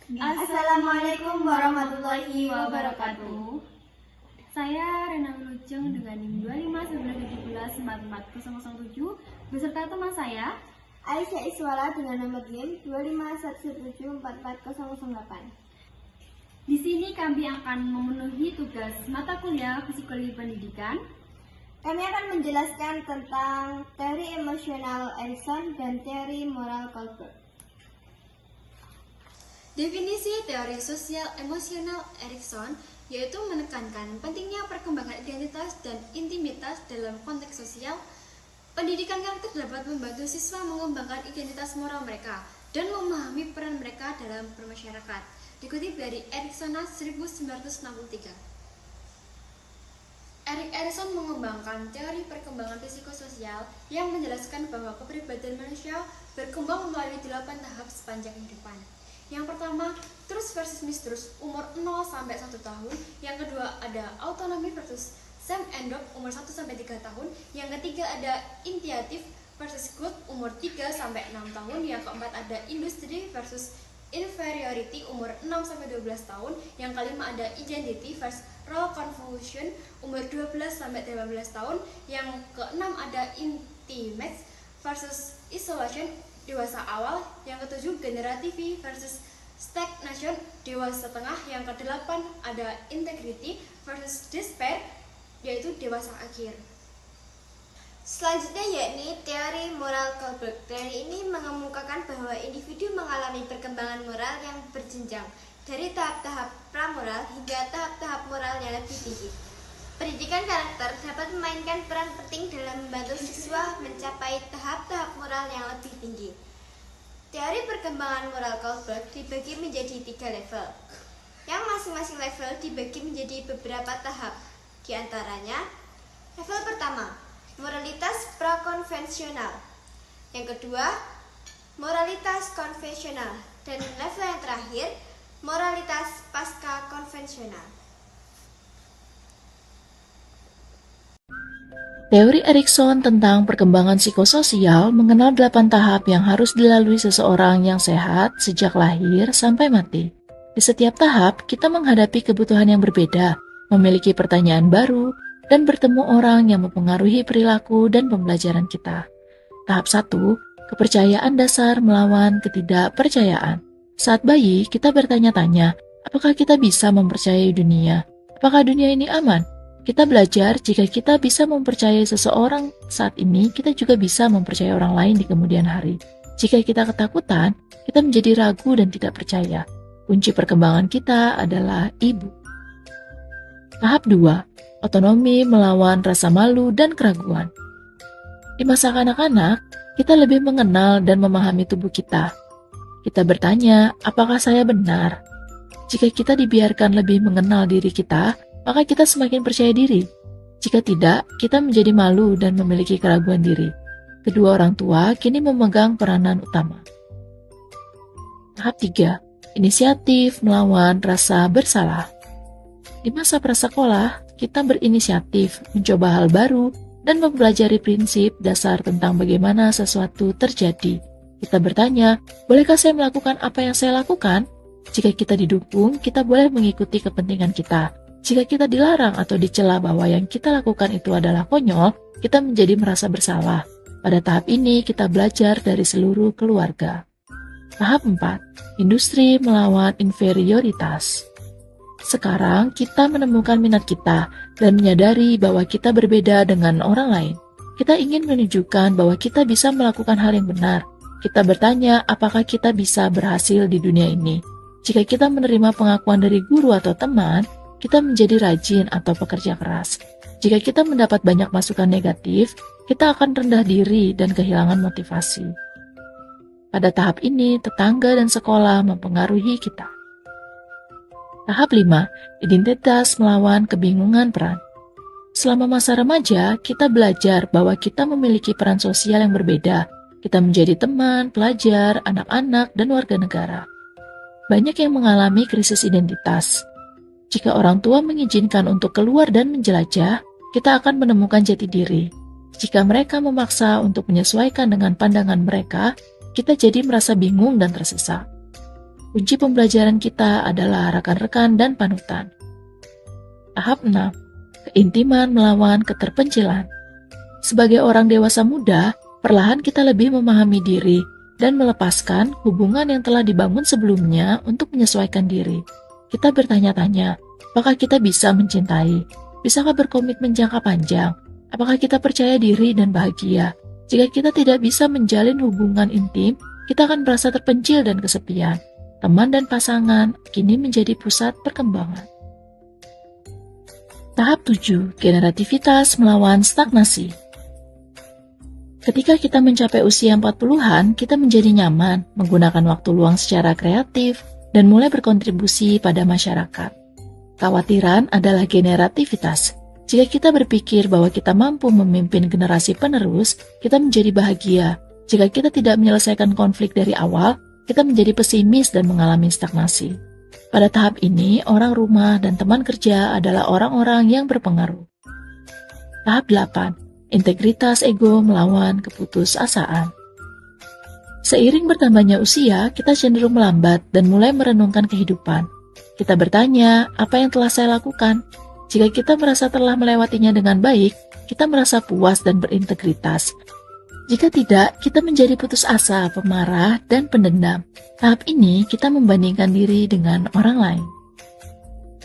Assalamualaikum warahmatullahi wabarakatuh. Saya Rena Wilujeng dengan NIM 2519174407 beserta teman saya Aisyah Iswala dengan nomor NIM 251744008. Di sini kami akan memenuhi tugas mata kuliah Psikologi Pendidikan. Kami akan menjelaskan tentang teori emosional Erikson dan teori moral Kohlberg. Definisi teori sosial emosional Erikson yaitu menekankan pentingnya perkembangan identitas dan intimitas dalam konteks sosial. Pendidikan karakter dapat membantu siswa mengembangkan identitas moral mereka dan memahami peran mereka dalam bermasyarakat. Dikutip dari Erikson 1963. Erik Erikson mengembangkan teori perkembangan psikososial yang menjelaskan bahwa kepribadian manusia berkembang melalui 8 tahap sepanjang kehidupan. Yang pertama, trus versus mistrust umur 0 sampai 1 tahun. Yang kedua ada autonomi versus Sam and Dog umur 1 sampai 3 tahun. Yang ketiga ada initiative versus growth umur 3 sampai 6 tahun. Yang keempat ada industry versus inferiority umur 6 sampai 12 tahun. Yang kelima ada identity versus role confusion umur 12 sampai 18 tahun. Yang keenam ada intimate versus isolation dewasa awal. Yang ketujuh generative versus stagnation dewasa tengah. Yang kedelapan ada integrity versus despair yaitu dewasa akhir. Selanjutnya yakni teori moral Kohlberg. Teori ini mengemukakan bahwa individu mengalami perkembangan moral yang berjenjang dari tahap-tahap pramoral hingga tahap-tahap moral yang lebih tinggi. Pendidikan karakter dapat memainkan peran penting dalam membantu siswa mencapai tahap-tahap moral yang lebih tinggi. Teori perkembangan moral Kohlberg dibagi menjadi 3 level, yang masing-masing level dibagi menjadi beberapa tahap. Di antaranya, level pertama, moralitas prakonvensional. Yang kedua, moralitas konvensional. Dan level yang terakhir, moralitas pasca konvensional. Teori Erikson tentang perkembangan psikososial mengenal 8 tahap yang harus dilalui seseorang yang sehat sejak lahir sampai mati. Di setiap tahap, kita menghadapi kebutuhan yang berbeda, memiliki pertanyaan baru, dan bertemu orang yang mempengaruhi perilaku dan pembelajaran kita. Tahap 1, kepercayaan dasar melawan ketidakpercayaan. Saat bayi, kita bertanya-tanya, apakah kita bisa mempercayai dunia? Apakah dunia ini aman? Kita belajar jika kita bisa mempercayai seseorang saat ini, kita juga bisa mempercayai orang lain di kemudian hari. Jika kita ketakutan, kita menjadi ragu dan tidak percaya. Kunci perkembangan kita adalah ibu. Tahap 2, otonomi melawan rasa malu dan keraguan. Di masa kanak-kanak, kita lebih mengenal dan memahami tubuh kita. Kita bertanya, apakah saya benar? Jika kita dibiarkan lebih mengenal diri kita, maka kita semakin percaya diri. Jika tidak, kita menjadi malu dan memiliki keraguan diri. Kedua orang tua kini memegang peranan utama. Tahap 3, inisiatif melawan rasa bersalah. Di masa prasekolah, kita berinisiatif, mencoba hal baru, dan mempelajari prinsip dasar tentang bagaimana sesuatu terjadi. Kita bertanya, bolehkah saya melakukan apa yang saya lakukan? Jika kita didukung, kita boleh mengikuti kepentingan kita. Jika kita dilarang atau dicela bahwa yang kita lakukan itu adalah konyol, kita menjadi merasa bersalah. Pada tahap ini, kita belajar dari seluruh keluarga. Tahap 4, industri melawan inferioritas. Sekarang, kita menemukan minat kita dan menyadari bahwa kita berbeda dengan orang lain. Kita ingin menunjukkan bahwa kita bisa melakukan hal yang benar. Kita bertanya, apakah kita bisa berhasil di dunia ini? Jika kita menerima pengakuan dari guru atau teman, kita menjadi rajin atau pekerja keras. Jika kita mendapat banyak masukan negatif, kita akan rendah diri dan kehilangan motivasi. Pada tahap ini, tetangga dan sekolah mempengaruhi kita. Tahap 5, identitas melawan kebingungan peran. Selama masa remaja, kita belajar bahwa kita memiliki peran sosial yang berbeda. Kita menjadi teman, pelajar, anak-anak, dan warga negara. Banyak yang mengalami krisis identitas. Jika orang tua mengizinkan untuk keluar dan menjelajah, kita akan menemukan jati diri. Jika mereka memaksa untuk menyesuaikan dengan pandangan mereka, kita jadi merasa bingung dan tersesat. Kunci pembelajaran kita adalah rekan-rekan dan panutan. Tahap 6. Keintiman melawan keterpencilan. Sebagai orang dewasa muda, perlahan kita lebih memahami diri dan melepaskan hubungan yang telah dibangun sebelumnya untuk menyesuaikan diri. Kita bertanya-tanya, apakah kita bisa mencintai? Bisakah berkomitmen jangka panjang? Apakah kita percaya diri dan bahagia? Jika kita tidak bisa menjalin hubungan intim, kita akan merasa terpencil dan kesepian. Teman dan pasangan kini menjadi pusat perkembangan. Tahap 7. Generativitas melawan stagnasi. Ketika kita mencapai usia 40-an, kita menjadi nyaman, menggunakan waktu luang secara kreatif, dan mulai berkontribusi pada masyarakat. Kekhawatiran adalah generativitas. Jika kita berpikir bahwa kita mampu memimpin generasi penerus, kita menjadi bahagia. Jika kita tidak menyelesaikan konflik dari awal, kita menjadi pesimis dan mengalami stagnasi. Pada tahap ini, orang rumah dan teman kerja adalah orang-orang yang berpengaruh. Tahap 8. Integritas ego melawan keputusasaan. Seiring bertambahnya usia, kita cenderung melambat dan mulai merenungkan kehidupan. Kita bertanya, apa yang telah saya lakukan? Jika kita merasa telah melewatinya dengan baik, kita merasa puas dan berintegritas. Jika tidak, kita menjadi putus asa, pemarah, dan pendendam. Tahap ini kita membandingkan diri dengan orang lain.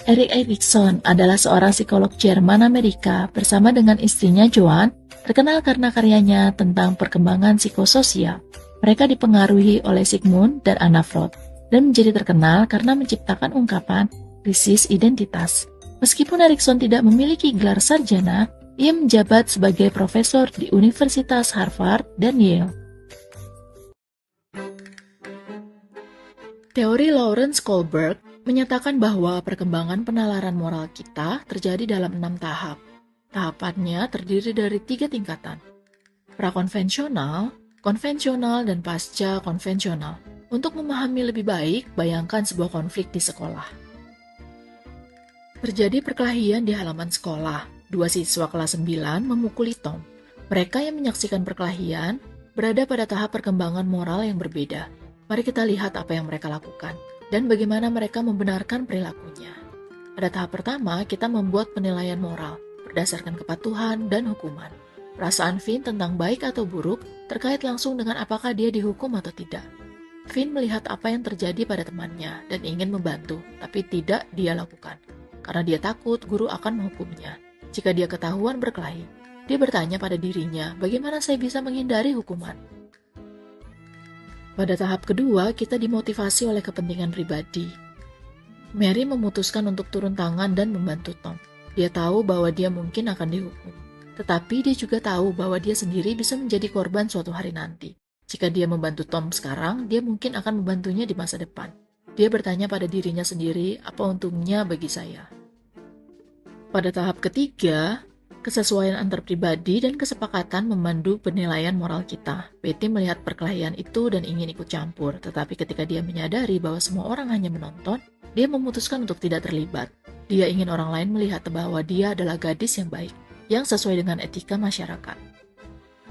Erik Erikson adalah seorang psikolog Jerman Amerika bersama dengan istrinya Joan, terkenal karena karyanya tentang perkembangan psikososial. Mereka dipengaruhi oleh Sigmund dan Anna Freud, dan menjadi terkenal karena menciptakan ungkapan krisis identitas. Meskipun Erikson tidak memiliki gelar sarjana, ia menjabat sebagai profesor di Universitas Harvard dan Yale. Teori Lawrence Kohlberg menyatakan bahwa perkembangan penalaran moral kita terjadi dalam 6 tahap. Tahapannya terdiri dari 3 tingkatan: prakonvensional, konvensional, dan pasca konvensional. Untuk memahami lebih baik, bayangkan sebuah konflik di sekolah. Terjadi perkelahian di halaman sekolah. 2 siswa kelas 9 memukuli Tom. Mereka yang menyaksikan perkelahian berada pada tahap perkembangan moral yang berbeda. Mari kita lihat apa yang mereka lakukan dan bagaimana mereka membenarkan perilakunya. Pada tahap pertama, kita membuat penilaian moral berdasarkan kepatuhan dan hukuman. Perasaan Finn tentang baik atau buruk terkait langsung dengan apakah dia dihukum atau tidak. Finn melihat apa yang terjadi pada temannya dan ingin membantu, tapi tidak dia lakukan. Karena dia takut guru akan menghukumnya. Jika dia ketahuan berkelahi, dia bertanya pada dirinya, bagaimana saya bisa menghindari hukuman? Pada tahap kedua, kita dimotivasi oleh kepentingan pribadi. Mary memutuskan untuk turun tangan dan membantu Tom. Dia tahu bahwa dia mungkin akan dihukum. Tetapi dia juga tahu bahwa dia sendiri bisa menjadi korban suatu hari nanti. Jika dia membantu Tom sekarang, dia mungkin akan membantunya di masa depan. Dia bertanya pada dirinya sendiri, apa untungnya bagi saya? Pada tahap ketiga, kesesuaian antar pribadi dan kesepakatan memandu penilaian moral kita. Betty melihat perkelahian itu dan ingin ikut campur, tetapi ketika dia menyadari bahwa semua orang hanya menonton, dia memutuskan untuk tidak terlibat. Dia ingin orang lain melihat bahwa dia adalah gadis yang baik, yang sesuai dengan etika masyarakat.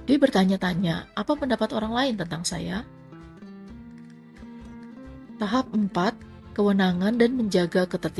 Dia bertanya-tanya, apa pendapat orang lain tentang saya? Tahap 4, kewenangan dan menjaga ketertiban.